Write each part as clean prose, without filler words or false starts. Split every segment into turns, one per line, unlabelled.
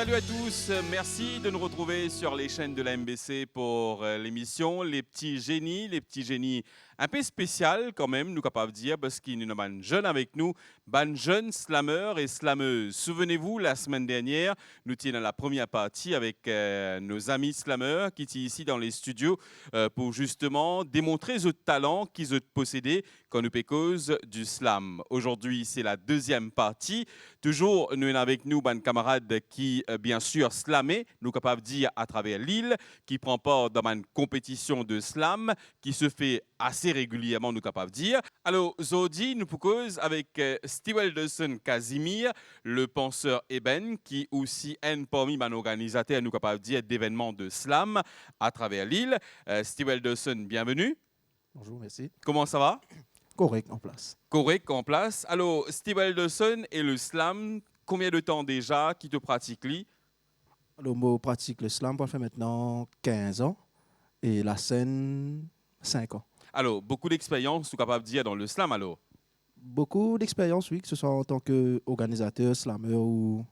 Salut à tous, merci de nous retrouver sur les chaînes de la MBC pour l'émission Les Petits Génies un peu spécial quand même, nous capables de dire, parce qu'il y a une jeune avec nous, ban jeune slameur et slameuse. Souvenez-vous, la semaine dernière, nous étions dans la première partie avec nos amis slameurs qui étaient ici dans les studios pour justement démontrer ce talent qu'ils ont possédé quand nous cause du slam. Aujourd'hui, c'est la deuxième partie. Toujours, nous avons avec nous un camarade qui, bien sûr, slamé, nous capables de dire à travers l'île, qui prend part dans une compétition de slam, qui se fait assez régulièrement, nous capables de dire. Alors, Zodi nous propose avec Steve Elderson Casimir, le penseur Eben, qui aussi est parmi les organisateurs, nous capables de dire, d'événements de slam à travers l'île. Steve Elderson, bienvenue.
Bonjour, merci.
Comment ça va?
Correct, en place.
Correct, en place. Alors, Steve Elderson et le slam, combien de temps déjà qui te pratique lui?
Alors, moi, pratique le slam, ça fait maintenant 15 ans et la scène, 5 ans.
Alors, beaucoup d'expérience, tu es capable de dire, dans le slam alors?
Beaucoup d'expérience, oui, que ce soit en tant qu'organisateur, slammer ou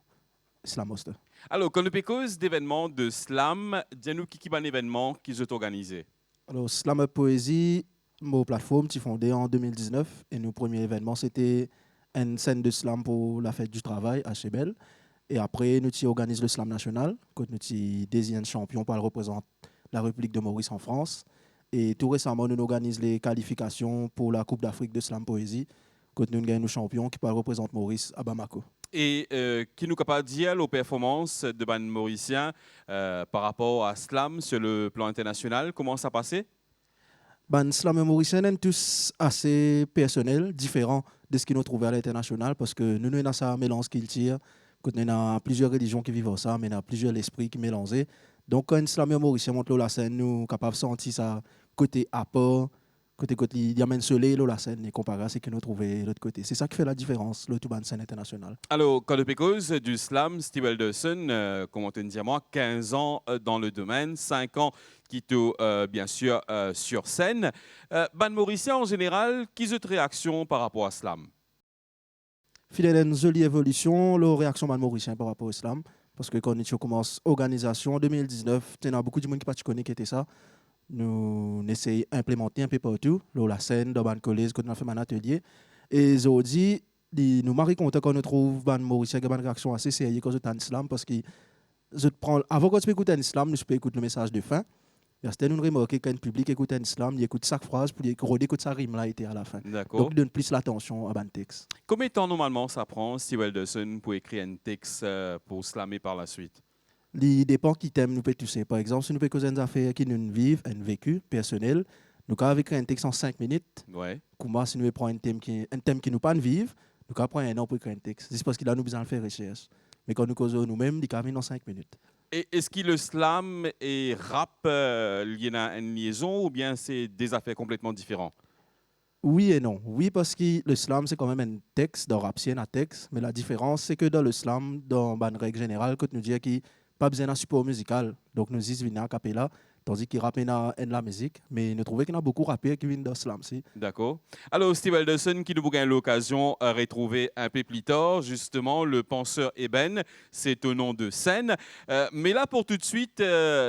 slamoster.
Alors, quand nous cause d'événements de slam, dis-nous qui est un événement qui sont organisé?
Alors, Slammer Poésie, ma plateforme, qui fondée en 2019 et nos premiers événements, c'était une scène de slam pour la fête du travail à Chebel. Et après, nous organisons le slam national, quand nous désignons un champion pour représenter la République de Maurice en France. Et tout récemment, nous organisons les qualifications pour la Coupe d'Afrique de Slam Poésie, quand nous gagnons nos champions qui représentent Maurice à Bamako.
Et qui nous capable de dire aux performances de ban mauricien par rapport à slam sur le plan international, comment ça passait?
Ben, slam mauricien est tous assez personnel, différent de ce qu'ils nous trouvons à l'international, parce que nous avons ça mélange qu'il tire, quand nous avons plusieurs religions qui vivent ça, mais nous avons plusieurs esprits qui mélangent. Donc, quand un slammer mauricien monte la scène, nous sommes capables de sentir ça côté apport, côté il y a même soleil la scène, et comparé à ce que nous trouvons de l'autre côté. C'est ça qui fait la différence, le tout ban scène international.
Alors, quand le cause du slam, Steve Elderson, comment te dire moi, 15 ans dans le domaine, 5 ans qui est bien sûr sur scène. Ban mauricien en général, qui est votre réaction par rapport à slam?
Fidèle à une jolie évolution, la réaction man mauricien par rapport au slam. Parce que quand nous commence l'organisation en 2019, il y a beaucoup de monde qui ne connaît qui était ça. Nous essayons d'implémenter un peu partout, la scène, dans le collège, quand on a fait un atelier. Et aujourd'hui, nous sommes contents quand nous trouvons ban mauricien qui a une réaction assez sérieuse quand on slam parce que avant quand tu écoutes un slam, nous peux écouter le message de fin. C'était une remarque quand le public écoute un slam, il écoute chaque phrase pour écouter sa rime là était à la fin. Donc il donne plus l'attention à ban texte.
Combien de temps normalement ça prend, Steve Elderson, pour écrire un texte pour slammer par la suite?
Il dépend qui t'aime, nous peut tous. Par exemple, si nous pouvons causer des affaires qui nous vivent, un vécu personnel, nous pouvons écrire un texte en 5 minutes.
Ouais.
Comment si nous prenons un thème qui nous pas vivre, nous pouvons prendre un an pour écrire un texte. C'est parce qu'il a nous besoin de faire recherche. Mais quand nous causons nous-mêmes, il peut venir en 5 minutes.
Et est-ce que le slam et rap, il y a une liaison ou bien c'est des affaires complètement différentes?
Oui et non. Oui, parce que le slam, c'est quand même un texte, dans rap, c'est un texte. Mais la différence, c'est que dans le slam, dans une règle générale, quand nous disons qu'il n'y a pas besoin d'un support musical, donc nous disons a cappella, tandis qu'il rappe dans la musique. Mais nous trouvons qu'il y a beaucoup de rappeurs qui viennent dans le slam.
D'accord. Alors, Steve Elderson, qui nous a l'occasion de retrouver un peu plus tard, justement, le penseur Eben, c'est au nom de scène. Mais là, pour tout de suite,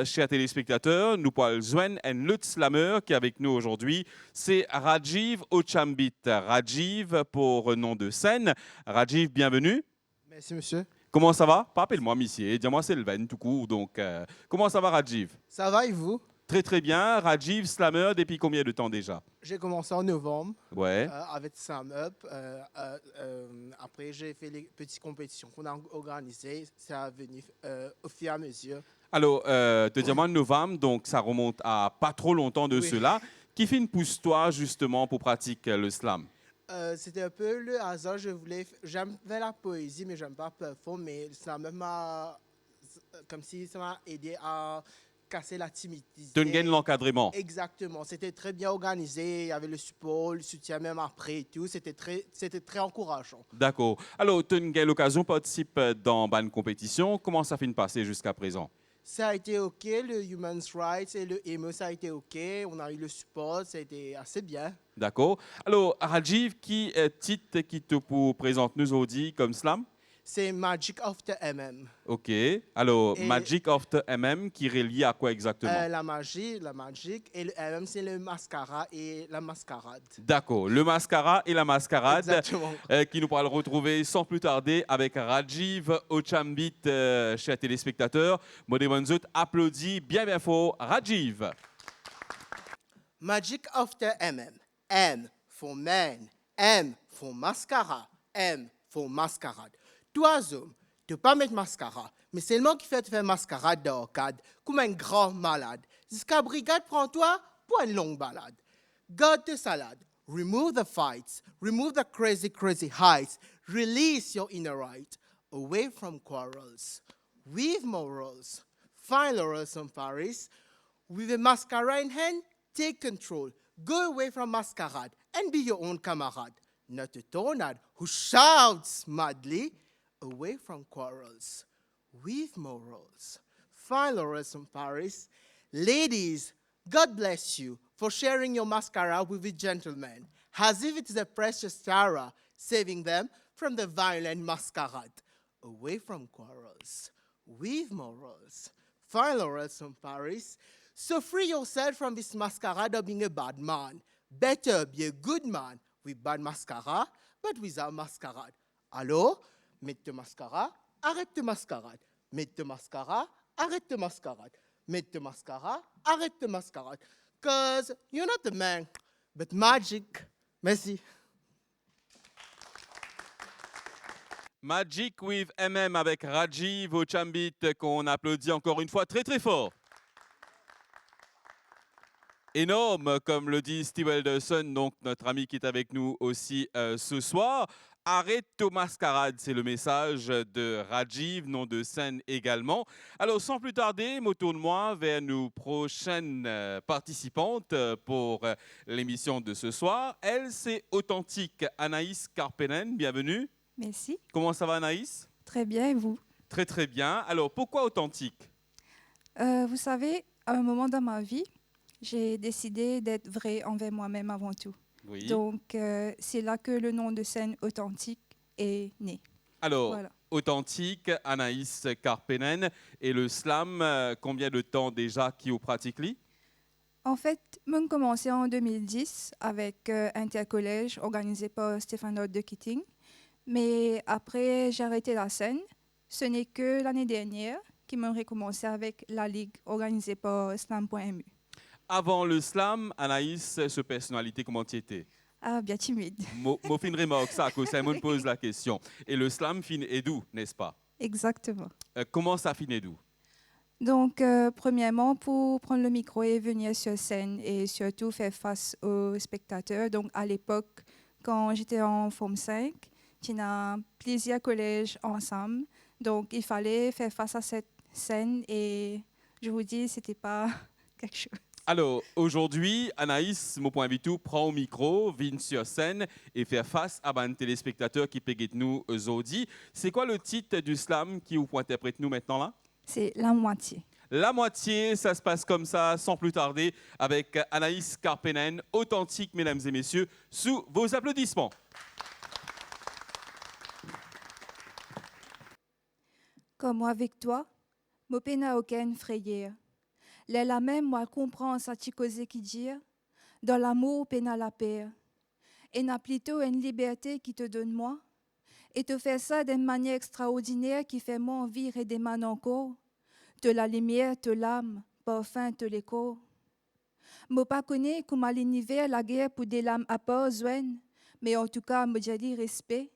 chers téléspectateurs, nous pouvons joindre un autre slammer qui est avec nous aujourd'hui. C'est Rajiv Ochambit. Rajiv pour nom de scène. Rajiv, bienvenue.
Merci, monsieur.
Comment ça va? Pas appelle-moi monsieur, dis-moi Sylvain tout court. Donc, comment ça va, Rajiv?
Ça va et vous?
Très très bien. Rajiv, slammer depuis combien de temps déjà?
J'ai commencé en novembre
Ouais.
avec Slam Up. Après, j'ai fait les petites compétitions qu'on a organisées. Ça a venu au fur et à mesure.
Alors, deuxièmement novembre, donc ça remonte à pas trop longtemps de
Oui.
cela. Qui fait une pousse-toi justement pour pratiquer le slam?
C'était un peu le hasard. J'aime la poésie, mais j'aime pas performer. Mais Slam Up m'a, comme si ça m'a aidé à casser la timidité.
Tu gagnes l'encadrement.
Exactement. C'était très bien organisé. Il y avait le support, le soutien même après et tout. C'était très encourageant.
D'accord. Alors, tu as eu l'occasion de participer dans une compétition. Comment ça fait de passer jusqu'à présent?
Ça a été OK, le Human Rights et le EME, ça a été OK. On a eu le support, ça a été assez bien.
D'accord. Alors, Rajiv, qui est titre qui te présente nous aujourd'hui comme slam?
c'est Magic After MM.
OK. Alors,
Et-
Magic After MM qui relie à quoi exactement?
La magie, et le MM, c'est le mascara et la mascarade.
D'accord. Le mascara et la mascarade
Exactement.
qui nous pourra le retrouver sans plus tarder avec Rajiv Ochambit, chers téléspectateurs. Modémonzot applaudit bien fort Rajiv.
Magic After MM. M for man, M for mascara, M for mascarade. Toi, hommes, tu ne peux pas mettre mascara, mais c'est le mot qui fait te faire mascarade d'arcade, comme un grand malade. Jusqu'à brigade, prends-toi pour une longue balade. God de salade. Remove the fights, remove the crazy heights, release your inner right, away from quarrels, with morals, find laurels in Paris, with a mascara in hand, take control. Go away from masquerade and be your own camarade, not a tornado who shouts madly, away from quarrels, with morals. Find laurels in Paris. Ladies, God bless you for sharing your mascara with a gentleman, as if it's a precious Tara, saving them from the violent masquerade, away from quarrels, with morals. Find laurels in Paris. So free yourself from this masquerade of being a bad man. Better be a good man with bad mascara, but without masquerade. Alors, mets ton mascara, arrête ton mascarade. Mets ton mascara, arrête ton mascarade. Mets ton mascara, arrête ton mascarade. Because you're not the man, but magic. Merci.
Magic with MM avec Rajiv Ochambit qu'on applaudit encore une fois très fort. Énorme, comme le dit Steve Elderson, donc notre ami qui est avec nous aussi ce soir. Arrête ton mascarade, c'est le message de Rajiv, nom de scène également. Alors, sans plus tarder, me tourne-moi vers nos prochaines participantes pour l'émission de ce soir. Elle, c'est authentique. Anaïs Karpenen, bienvenue.
Merci.
Comment ça va, Anaïs?
Très bien, et vous?
Très bien. Alors, pourquoi authentique?
Vous savez, à un moment dans ma vie, j'ai décidé d'être vraie envers moi-même avant tout.
Oui.
Donc, c'est là que le nom de scène authentique est né.
Alors,
Voilà.
authentique, Anaïs Karpenen. Et le slam, combien de temps déjà qui vous pratiquez?
En fait, j'ai commencé en 2010 avec Intercollège organisé par Stéphane Lord de Keating. Mais après, j'ai arrêté la scène. Ce n'est que l'année dernière que j'ai recommencé avec la Ligue organisée par slam.mu.
Avant le slam, Anaïs, ce personnalité, comment tu étais?
Ah, bien timide.
Mo fin remarque ça, que Simon pose la question. Et le slam fin est d'où, n'est-ce pas?
Exactement.
Comment ça fin est d'où?
Donc, premièrement, pour prendre le micro et venir sur scène et surtout faire face aux spectateurs. Donc, à l'époque, quand j'étais en Forme 5, on a plusieurs collèges ensemble. Donc, il fallait faire face à cette scène et je vous dis, ce n'était pas quelque chose.
Alors, aujourd'hui, Anaïs, mon point de vue, prend au micro, vient sur scène et fait face à un téléspectateur qui peut nous aujourd'hui. C'est quoi le titre du slam qui vous interprète nous maintenant là?
C'est la moitié.
La moitié, ça se passe comme ça, sans plus tarder, avec Anaïs Karpenen, authentique, mesdames et messieurs, sous vos applaudissements.
Comme moi avec toi, mon peine n'a aucune frayeur. La même, moi, comprends sa cause qui dit, dans l'amour, peine à la paix. Et n'a plutôt une liberté qui te donne moi. Et te fait ça d'une manière extraordinaire qui fait moi envie et des mains encore. Te la lumière, te l'âme, parfum, te l'écho. Moi pas connais comment l'univers, la guerre pour des lames à part joindre, mais en tout cas, me dit respect.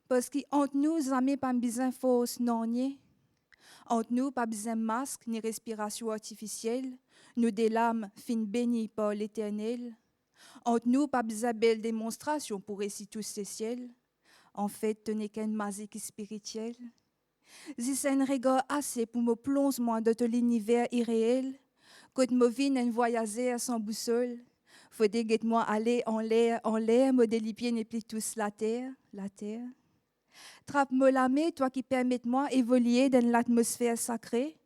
Parce qu'entre nous, amis, pas besoin de force, non, ni. Entre nous, pas besoin de masque ni respiration artificielle. Nous, des lames fines bénies par l'Éternel. Entre nous, pas besoin de belle démonstration pour réciter tous ces ciels. En fait, ce n'est qu'une musique spirituelle. Si c'est un regard assez pour me plonger moi dans l'univers irréel, quand me vine un voyageur sans boussole, faut que moi aller en l'air, me délipier n'est plus tous la terre. Trappe-moi la main, toi qui permets-moi évoluer dans l'atmosphère sacrée.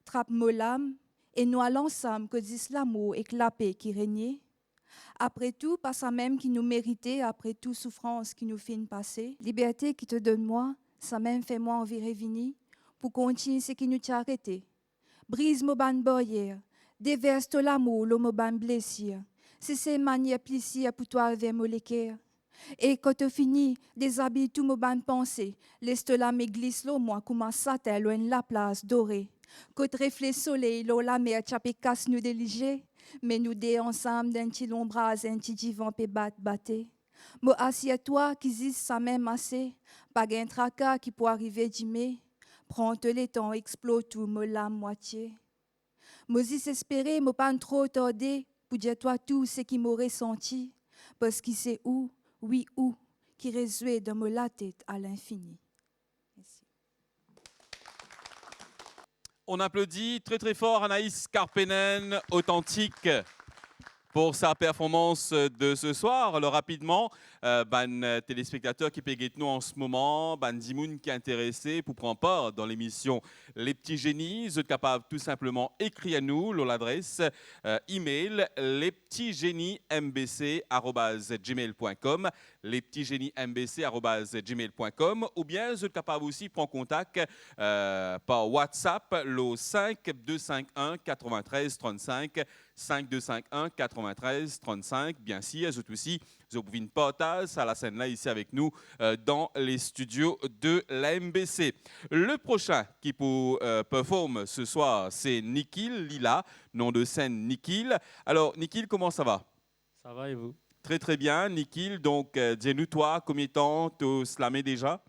Trappe-moi l'âme et nous l'ensemble que dit l'amour et la paix qui régnait. Après tout, pas ça même qui nous méritait, après tout souffrance qui nous fait passer. Liberté qui te donne moi, ça même fait moi envie revenir pour continuer ce qui nous a arrêté. Brise mon ban barrière, déverse tout l'amour, le mon ban blessure. Si c'est manière plaisir pour toi avec mon l'équerre. Et quand tu finis, déshabille tout mon ban pensée, laisse la me glisse l'eau moi comme un satin loin la place dorée. Quand reflet soleil, l'eau la mer chapé casse nous déliger, mais nous deux ensemble d'un petit lombras, un petit divan pe batté. Moi assieds-toi qui zis ça même assez, pas un tracas qui peut arriver d'aimer. Prends-te le temps, explose tout, me la moitié. Moi espéré, me pas trop tardé, pour dire toi tout ce qui m'aurait senti, parce qu'il sait où, oui où, qui résouait dans la tête à l'infini. Merci.
On applaudit très très fort Anaïs Karpenen, authentique, pour sa performance de ce soir. Alors rapidement, téléspectateurs qui payent nous en ce moment, Dimoun qui est intéressé pour prendre part dans l'émission Les Petits Génies, vous êtes capable tout simplement écrire à nous l'adresse email lespetitsgeniesmbc@gmail.com, lespetitsgeniesmbc@gmail.com, ou bien vous êtes capable aussi prendre contact par WhatsApp le 5251 93 35 5251 93 35. Bien sûr, vous aussi, vous pouvez une partage à la scène là ici avec nous dans les studios de la MBC. Le prochain qui pour performe ce soir, c'est Nikhil Lila, nom de scène Nikhil. Alors Nikhil, comment ça va?
Ça va et vous?
Très très bien, Nikhil. Donc dis-nous toi, combien de temps tu slamé déjà?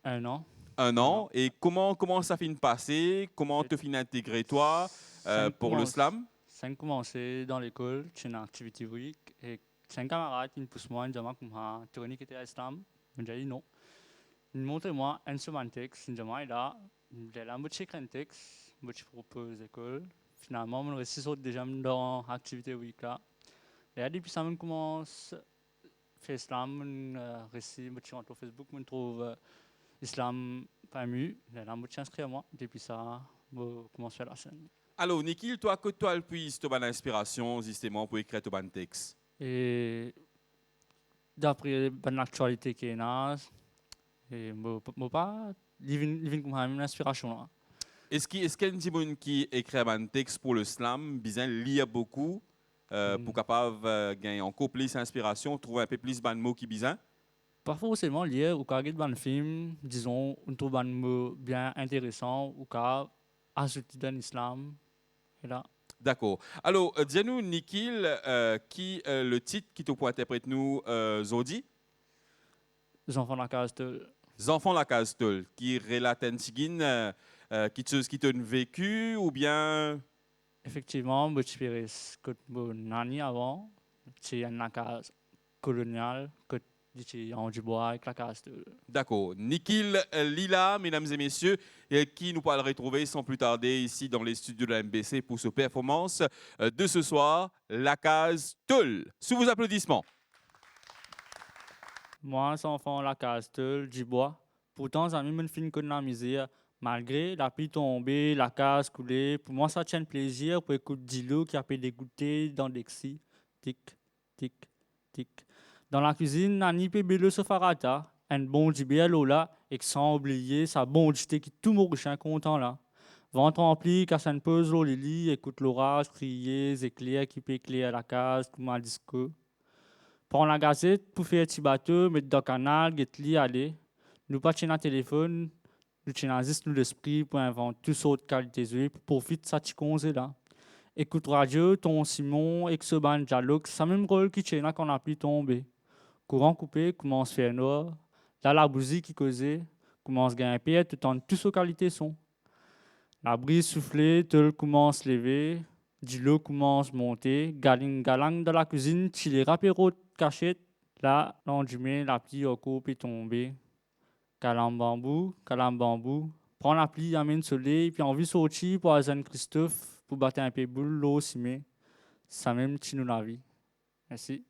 1 an.
Un an. Et comment ça finit de passer? Comment te finit d'intégrer toi pour le slam?
5 commencé dans l'école, j'ai une activité week et 5 camarades qui me poussent moi, ils me disent tu connais qui était à l'islam? Je dis non. Ils montrent moi un seul texte, ils me disent là, j'ai la moitié un texte, je propose l'école. Finalement, je suis déjà dans l'activité week là. Et depuis ça, je commence à faire islam, je récit, je rentre sur Facebook, je trouve islam pas mieux. J'ai la moitié inscrit à moi. Depuis ça, je commence à faire la scène.
Alors, Nikhil, toi, que toi, puisses te donner l'inspiration, justement, pour écrire ton texte?
Et d'après l'actualité qui est là, je ne pas comme une inspiration.
Est-ce qu'il y a un petit monde qui écrit un texte pour le slam, besoin de lire beaucoup, pour capable gagner encore plus d'inspiration, trouver un peu plus de mots qui besoin?
Pas forcément lire ou regarder un film, disons, on trouve un mot bien intéressant ou ajouter dans l'islam. Et là.
D'accord. Alors, dis-nous, Nikhil, qui le titre qui te peut interpréter nous, Zodi?
Les enfants de la case de...
Les enfants de la case Tol, qui relate un tigine, qui te vécu ou bien...
Effectivement, je suis que mon année avant, c'est une case coloniale, que c'est en Dubois avec la case de...
D'accord. Nikhil Lila, mesdames et messieurs, qui nous pourra le retrouver sans plus tarder ici dans les studios de la MBC pour ce performance de ce soir, la case Tol. Sous vos applaudissements.
Moi, c'est enfant la case Tol, Dubois. Pourtant, j'ai même film que de la misère. Malgré la pluie tombée, la case coulée, pour moi, ça tient plaisir pour écouter Dilo qui a pu dégoûter dans l'exi. Tic, tic, tic. Dans la cuisine, Nani peut bello se farata, un bon dibé là, et sans oublier sa bondité qui tout mon content là. Ventre rempli, car ça ne pose l'eau lili, écoute l'orage, crier, éclairs qui peut éclairer à la case, comme un disco. Prends la gazette pour faire un petit bateau, mettre dans le canal, get-li, aller. Nous pas un téléphone, nous tenons juste l'esprit pour inventer toutes sortes de qualités pour profiter de sa petite là. Écoute radio, ton Simon, ex-ban dialogue, c'est le même rôle qui tient qu'on a pu tomber. Courant coupé, commence à faire noir. Là, la bougie qui causait, commence à grimper, tout en toutes ces qualités sont. La brise soufflée, tout commence à lever, du lot commence à monter, galang dans la cuisine, les rapéros de cachette, là, l'endumé, la pluie au coupe est tombée. Calam bambou, prends la pluie, amène le soleil, puis envie de sortir pour Azan Christophe, pour battre un peu boule, l'eau, simé. Ça même, tu nous la vie. Merci.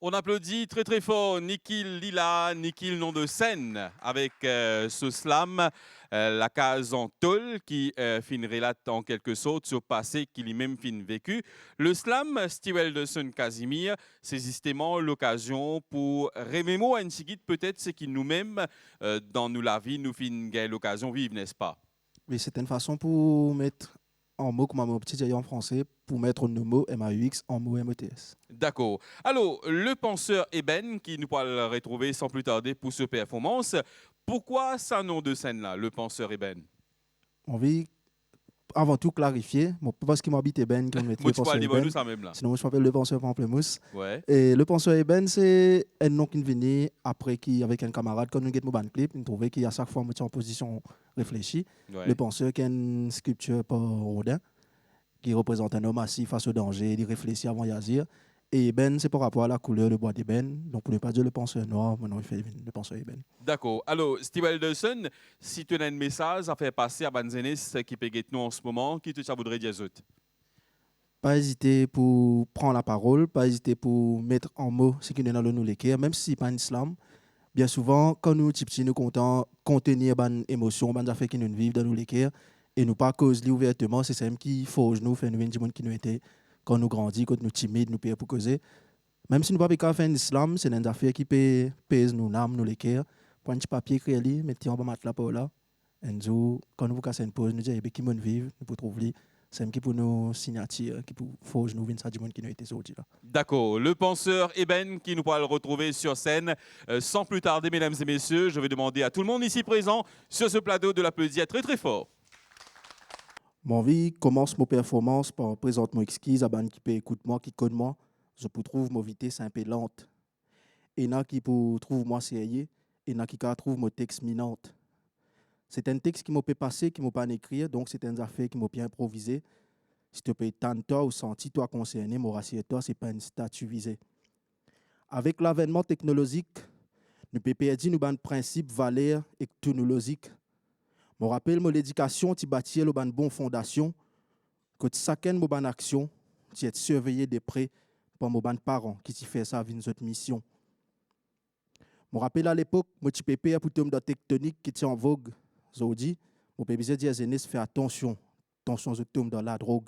On applaudit très très fort Nikhil Lila, Nikhil nom de scène, avec ce slam, la case en tôle qui fin relate en quelque sorte sur le passé qu'il a même fin vécu. Le slam, Steve Elderson Casimir, c'est justement l'occasion pour remémorer un petit peut-être ce qui nous-mêmes, dans nous la vie, nous fin l'occasion de vivre, n'est-ce pas?
Oui, c'est une façon pour mettre en mots, comme un petit en français, pour mettre nos mots MAUX en mots METS.
D'accord. Alors, le penseur Eben, qui nous pourra le retrouver sans plus tarder pour ce performance, pourquoi ça nom de scène-là, le penseur Eben?
On veut avant tout clarifier, parce qu'il m'habite Eben, qui me met le
Moi, tu
penseur
parles de
Eben.
nous, ça même là.
Sinon, moi, je m'appelle le penseur Pamplemousse.
Ouais.
Et le penseur Eben, c'est un nom qui venu après qui, avec un camarade, quand nous avons mon clip, il trouvait qu'il y a chaque fois en position réfléchie.
Ouais.
Le penseur qui est une sculpture par Rodin, qui représente un homme assis face au danger, il réfléchit avant d'agir. Et Eben, c'est par rapport à la couleur de bois d'ébène. Donc, pour ne pas dire le penseur noir, maintenant, il fait le penseur Eben.
D'accord. Alors, Steve Elderson, si tu as un message à faire passer à Banzenis qui peut nous en ce moment, qui te ça voudrait dire autres?
Pas hésiter pour prendre la parole, pas hésiter pour mettre en mots ce qui est dans le nous l'écrire, même si ce n'est pas un islam. Bien souvent, quand nous, petits, nous comptons contenir des émotions, des affaires qui nous vivent dans nous l'écrire, et nous pas causer ouvertement, c'est ça qui forge nous, fait nous venir du monde qui nous était quand nous grandissons, quand nous timides, nous payons pour causer. Même si nous ne pouvons pas faire un islam, c'est une affaire qui peut pèse nous l'âme, nous l'écrire. Prendre un petit papier, écrire, mettre en bas matelas pour là. Et nous, quand nous vous cassons une pause, nous disons, qui nous vivent, nous pouvons trouver. C'est qui pour nous signatures, qui pour forge nous venir du monde qui nous était sorti là.
D'accord. Le penseur Eben qui nous pourra le retrouver sur scène. Sans plus tarder, mesdames et messieurs, je vais demander à tout le monde ici présent sur ce plateau de l'applaudir très très fort.
Mon vie commence mon performance par présenter mon exquise à ban qui peut écouter moi, qui connaît moi. Je peux trouver mon vitesse un peu lente. Et n'a qui pour trouve moi sérieux, et n'a qui trouve mon texte minante. C'est un texte qui m'a pas passé, qui m'a pas écrit, donc c'est une affaire qui m'a bien improvisé. Si tu peux tendre toi ou sentir toi concerné, mon rassied-toi, ce n'est pas une statue visée. Avec l'avènement technologique, nous pouvons perdre nos principes, valeurs et technologiques. Je rappelle mon l'éducation, tu bâtis une bonne fondation, que chacune de bonne action, tu es surveillé de près par mes parents qui t'y fait ça avec notre mission. Je rappelle à l'époque, mon petit pépé a pour tomber dans la tectonique qui est en vogue. Aujourd'hui, mon pépé dit à Zénis, fais attention je tombe dans la drogue.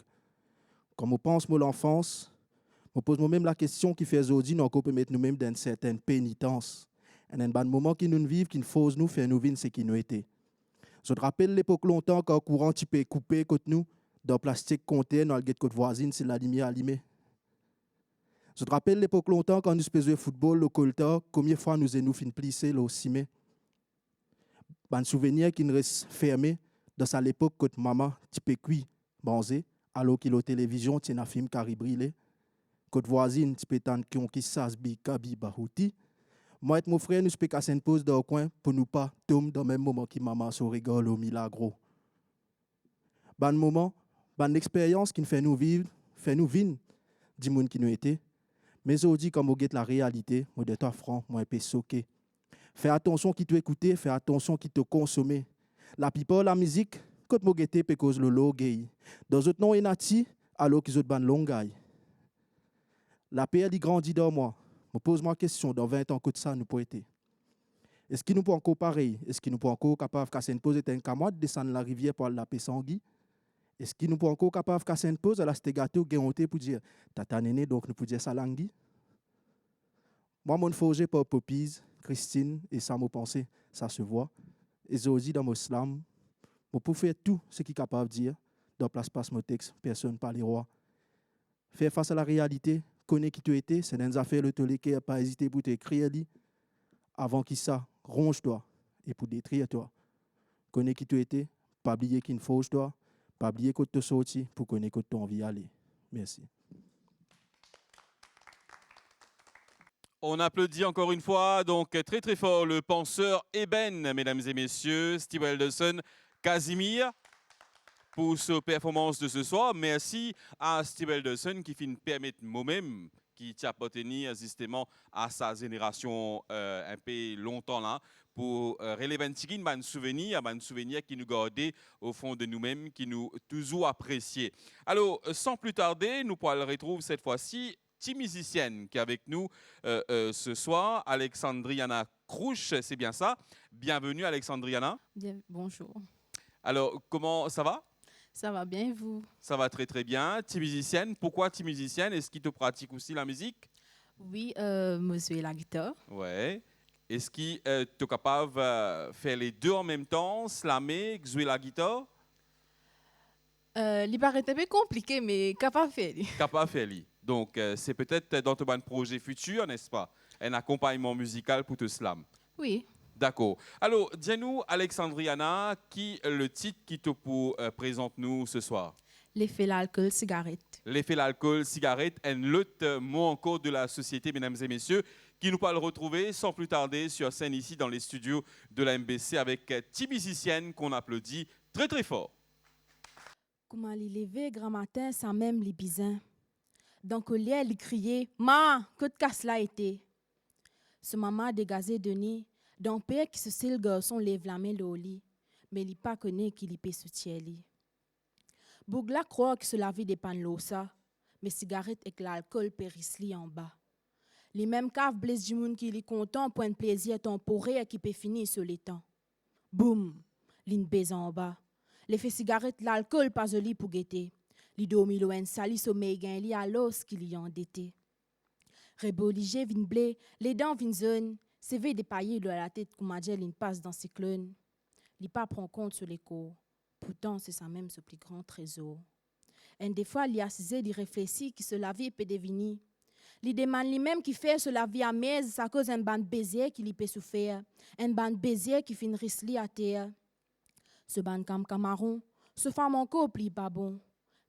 Quand je pense à l'enfance, je pose moi-même la question qui fait aujourd'hui, nous peut mettre nous-mêmes dans une certaine pénitence. Et dans un moment qui nous vivent, qui nous force nous faire nous vivre ce qui nous était. Je te rappelle l'époque longtemps quand le courant tu peux couper contre nous, dans le plastique compté, dans le guet côte voisine, c'est la lumière allumée. Je te rappelle l'époque longtemps quand nous faisions football, le colta, combien de fois nous fin plissé, le cimé. Un souvenir qui nous reste fermé dans sa l'époque quand maman tu peux cuire, bronzer, alors qu'il a télévision, tu as un film qui brillé. Côte voisine, tu peux tendre qui s'asbi, kabi, bahouti. Moi et mon frère, nous pouvons casser une pause dans le coin pour ne pas tomber dans le même moment que maman se rigole au milagro. Ban moment, ban expérience qui nous fait nous vivre du monde qui nous était. Mais aujourd'hui, comme on guette la réalité, moi de toi franc, moi un peu soqué. Fais attention qui te écoute, fais attention qui te consomme. La people, la musique, quand moi guette peut cause le logo gay. Dans autres noms inati, alors qu'ils autres ban longay. La paix elle grandit dans moi. Je pose moi question, dans 20 ans, que ça nous peut être. Est-ce qu'il nous peut encore pareil? Est-ce qu'il nous peut encore capable de casser une pause et un camarade de descendre la rivière pour la paix sanguine? Est-ce qu'il nous peut encore capable de casser une pause à la stégato guéronté pour dire tata néné, donc nous pouvons dire ça langui? Moi, mon forgé par Popise, Christine et ça m'a pensé, ça se voit. Et aujourd'hui, dans mon slam, je peux faire tout ce qu'il est capable de dire. Dans place passe mon texte, personne pas les rois. Faire face à la réalité, connais qui tu étais, c'est une affaire le toléquer, pas hésiter pour t'écrire avant qu'il ça, ronge-toi et pour détruire toi. Connais qui tu étais, pas oublier qu'il fauche toi, pas oublier que tu te sorti pour connaître que tu as envie d'aller. Merci.
On applaudit encore une fois, donc très très fort, le penseur Eben, mesdames et messieurs, Steve Elderson, Casimir, pour cette performance de ce soir. Merci à Steve Elderson qui finit permettre moi-même, qui t'a appartenu justement à sa génération un peu longtemps là, pour relever un souvenir qui nous gardait au fond de nous-mêmes, qui nous toujours apprécié. Alors, sans plus tarder, nous pourrons le retrouver cette fois-ci. petites musiciennes qui est avec nous ce soir. Alexandriana Krouch, c'est bien ça. Bienvenue Alexandriana.
Bien, bonjour.
Alors, comment ça va?
Ça va bien, vous?
Ça va très très bien. Petite musicienne, pourquoi petite musicienne? Est-ce que tu pratiques aussi la musique?
Oui, monsieur la guitare.
Ouais. Est-ce que tu es capable de faire les deux en même temps, slammer, jouer la guitare?
Il paraît un peu compliqué, mais capable de faire.
Capable de faire. Donc, c'est peut-être dans ton projet futur, n'est-ce pas? Un accompagnement musical pour te slam.
Oui.
D'accord. Alors, dis-nous, Alexandriana, qui est le titre qui te présente nous ce soir?
L'effet l'alcool, cigarette.
L'effet l'alcool, cigarette, un autre mot encore de la société, mesdames et messieurs, qui nous parle retrouver sans plus tarder sur scène ici dans les studios de la MBC avec Ti musicienne qu'on applaudit très très fort.
Comment il levé grand matin sans même les bisins. Dans le collier, il criait « Ma, que de casse là été !» Ce maman dégazé de nez, d'un père qui se sait le garçon lève la main au lit, mais il pas connaît qu'il y peut soutien li. Bougla croit que cela vit des panneaux ça, mais cigarette et que l'alcool périssent li en bas. Les mêmes caves blessent du monde qui li content point de plaisir temporaire qui peut finir sur les temps. Boum, l'in baise en bas. L'effet cigarette, l'alcool pas joli pour guetter. Li dormi loin sali sommeil gain li à l'os qui li endetté. Réboligé vin blé, les dents vin zone, CV dépaillé de la tête comme Adjel in passe dans cyclone. Li pas prend compte sur les cours. Pourtant, c'est ça même ce plus grand trésor. Et des fois, li assisé, li réfléchit que ce la vie peut devenir. Li demande lui-même qui fait ce la vie à mèze, ça cause un ban baiser qui li peut souffrir. Un ban baiser qui fin risli à terre. Ce ban camaron, ce femme encore pli pas bon.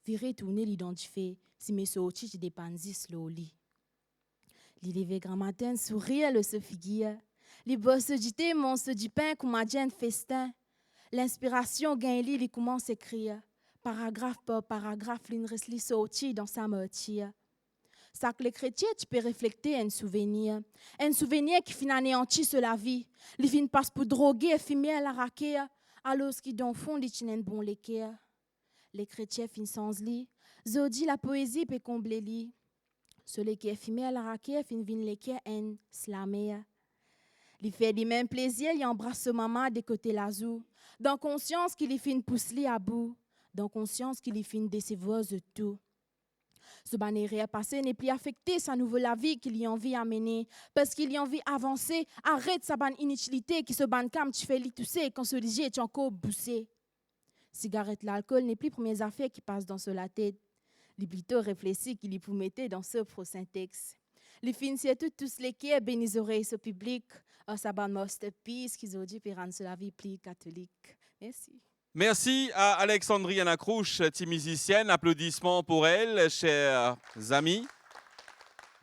Viré tourner l'identifier, si mes sorties des panzis le lit. Li levé grand matin, sourire le se figure. Li bosse du thé, monstre du pain, comme a un festin. L'inspiration gagne li commence à écrire. Paragraphe par paragraphe, l'in resli sorti dans sa moitié. Ça que les chrétiens, tu peux réfléchir un souvenir. Un souvenir qui finit anéanti sur la vie. Li fin passe pour droguer, fumer à la raquer. Alors qui dans fond, li tinen bon l'équerre. Les chrétiens fin sans li. Zodi la poésie peut combler li. Celui qui est fumé à la raquette fin vin l'équerre en slamer. Li fait du même plaisir, il embrasse ce maman de côté l'azou. Dans conscience qu'il y fin pousse li à bout. Dans conscience qu'il y fin décevoir de tout. Ce bannière passé n'est plus affecté sa nouvelle vie qu'il y a envie à mener. Parce qu'il y a envie d'avancer, arrête sa bonne inutilité qui se banne comme tu fais li tousser quand ce léger est encore boussé. Cigarette, l'alcool n'est plus premières affaires qui passent dans la tête. Les plutôt réfléchis qu'il y peut mettre dans ce prochain texte. Les fins surtout tous les qui bénis oreilles ce public. Sa bonne masterpiece qu'ils ont dit pour rendre la vie plus catholique. Merci.
Merci à Alexandriana Krouch, petite musicienne. Applaudissements pour elle, chers amis.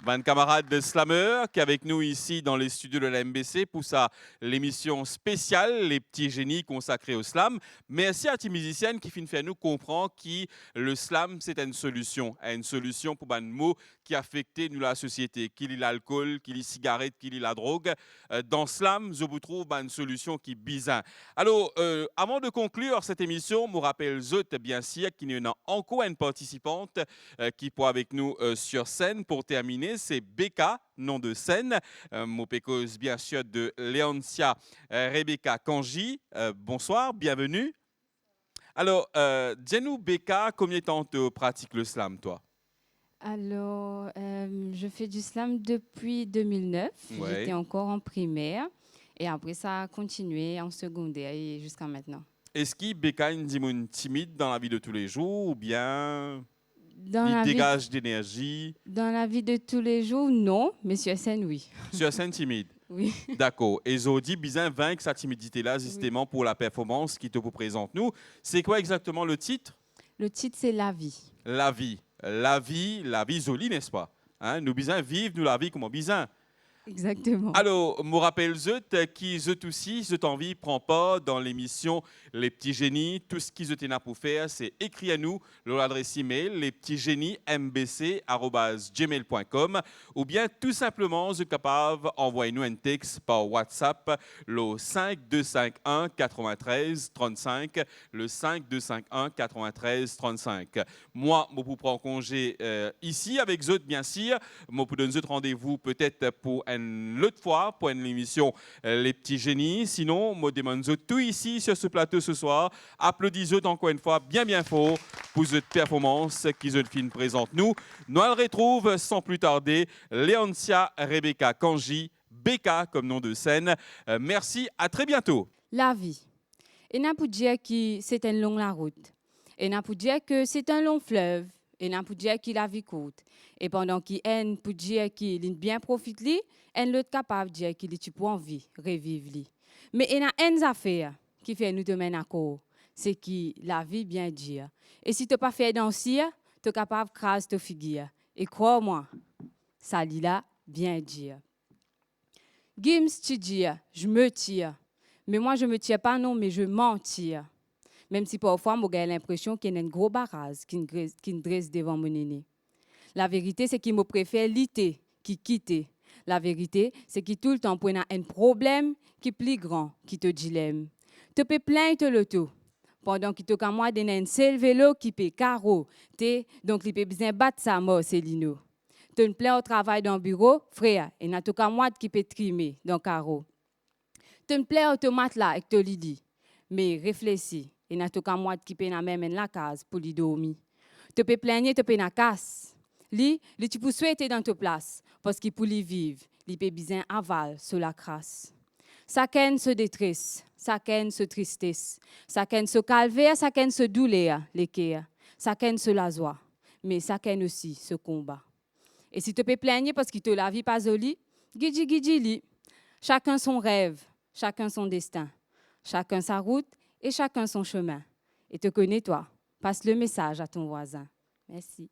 Ban camarade de Slammer qui est avec nous ici dans les studios de la MBC pour l'émission spéciale Les Petits Génies consacrés au slam. Merci à la musicienne qui fait nous comprendre que le slam c'est une solution pour un mot qui affecte nous la société, qu'il y l'alcool, qu'il y la cigarette, qu'il y la drogue. Dans slam, je vous trouve une solution qui est bizarre. Alors, avant de conclure cette émission, je vous rappelle bien sûr qu'il y en a encore une participante qui est avec nous sur scène pour terminer. C'est Becca, nom de scène. Mopécose, bien sûr, de Léoncia Rebecca Kanji. Bonsoir, bienvenue. Alors, dis-nous, Becca, combien de temps tu pratiques le slam, toi?
Alors, je fais du slam depuis 2009.
Ouais.
J'étais encore en primaire. Et après, ça a continué en secondaire et jusqu'à maintenant.
Est-ce que Becca est une dimone timide dans la vie de tous les jours ou bien
Dans la
il
vie-
dégage d'énergie?
Dans la vie de tous les jours, non. Mais sur scène, oui.
Sur scène timide.
Oui.
D'accord. Et Zodi, bien vaincre cette timidité-là, justement, pour la performance qui te vous présente nous. C'est quoi exactement le titre?
Le titre, c'est La vie.
La vie. La vie Zoli, n'est-ce pas? Hein? Nous bien vivre nous la vie comme bien.
Exactement.
Alors, me rappelle qui aussi, envie prend pas dans l'émission Les Petits Génies. Tout ce qu'ils ont pour faire, c'est écrire à nous l'adresse email lespetitsgenies@gmail.com ou bien tout simplement, vous êtes capable d'envoyer nous un texte par WhatsApp le 5251 93 35, le 5251 93 35. Moi, je vous prends congé ici avec eux, bien sûr. Je vous donne rendez-vous peut-être pour une autre fois, pour une émission Les Petits Génies. Sinon, je demande tout ici sur ce plateau ce soir. Applaudissez encore une fois bien fort pour cette performance qu'ils ont fait présente nous. Nous le retrouve sans plus tarder, Léoncia Rebecca Kanji, Becca comme nom de scène. Merci, à très bientôt.
La vie. Et n'a pour dire que c'est une longue la route. Et n'a pour dire que c'est un long fleuve. Et n'a pour dire que la vie courte. Et pendant qu'il en pour dire qu'il bien profite li, en l'autre capable de dire qu'il tu pour envie revivre li. Mais il y a une affaire qui fait nous te mener à court, c'est que la vie bien dire. Et si tu pas fait danser, tu es capable de craser ta figure. Et crois-moi, ça li là bien dire. Gims tu dis, je me tire. Mais moi je me tire pas non, mais je m'en tire. Même si parfois j'ai l'impression qu'il y a une gros barrage qui me dresse devant mon aîné. La vérité, c'est qu'il me préfère lutter qui quitter. La vérité, c'est qu'il tout le temps pour un problème qui est plus grand qui te dilemme. Tu peux plaindre le tout. Pendant qu'il te moi donner un seul vélo qui peut carreau, donc il peut bien battre sa mort, c'est lino. Tu ne plains au travail dans le bureau, frère, et n'a tout moi qui peut trimer dans carreau. Tu ne plains au tomate là et te lidi, mais réfléchis, et n'a tout moi qui peut même la case pour lui dormir. Tu peux plaigner, tu peux na casse. Li tu peux souhaiter dans ta place, parce qu'il pour lui vivre, il peut bien aval sur la crasse. Chacun se détresse, chacun se tristesse, chacun se calvaire, chacun se douleur, l'équerre, chacun se la joie, mais chacun aussi se combat. Et si tu peux plaigner parce que te la vie pas jolie, guidi li. Chacun son rêve, chacun son destin, chacun sa route et chacun son chemin. Et te connais toi, passe le message à ton voisin. Merci.